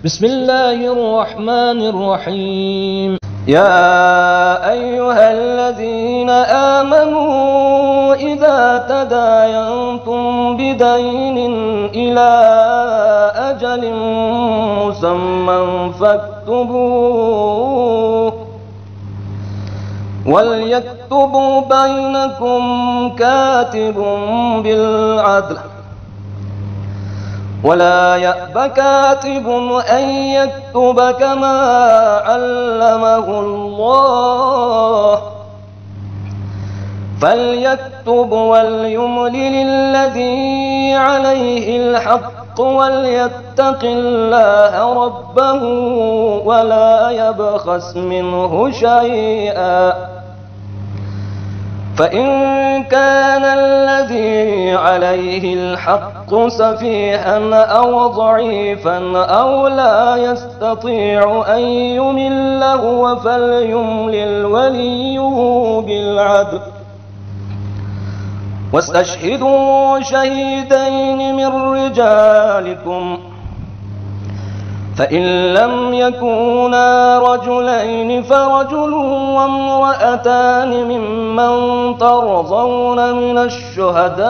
بسم الله الرحمن الرحيم. يا أيها الذين آمنوا إذا تداينتم بدين إلى أجل مسمى فاكتبوه، وليكتب بينكم كاتب بالعدل، ولا يأب كاتب أن يكتب كما علمه الله، فليكتب وليملل الذي عليه الحق وليتق الله ربه ولا يبخس منه شيئا، فإن كان الذي عليه الحق سفيها أو ضعيفا أو لا يستطيع أن يمل هو فليملل وليه بالعدل، واستشهدوا شهيدين من رجالكم، فإن لم يكونا رجلين فرجل وامرأتان ممن ترضون من الشهداء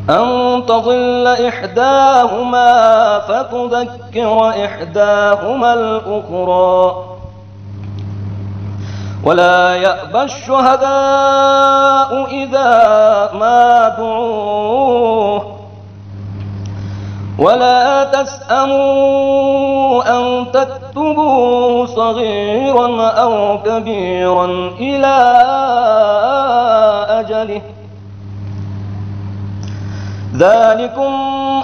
أن تضل إحداهما فتذكر إحداهما الأخرى، ولا يأبى الشهداء إذا ما دعوه، ولا تسأموا أن تكتبوا صغيرا أو كبيرا إلى أجله، ذلكم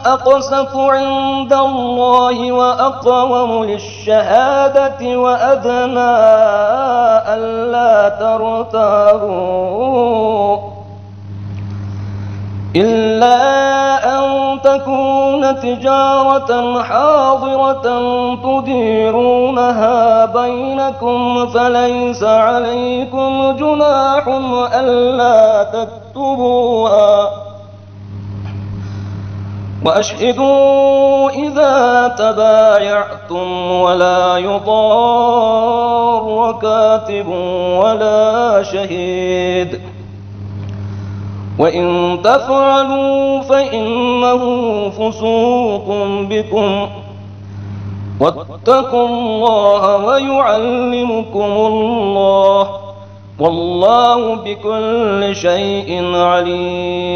أقسط عند الله وأقوم للشهادة وأدنى ألا ترتابوا، إلا أن تكون تجارة حاضرة تديرونها بينكم فليس عليكم جناح ألا تكتبوها، وأشهدوا إذا تبايعتم ولا يضار كاتب ولا شهيد، وإن تفعلوا فإنه فسوق بكم، واتقوا الله ويعلمكم الله، والله بكل شيء عليم.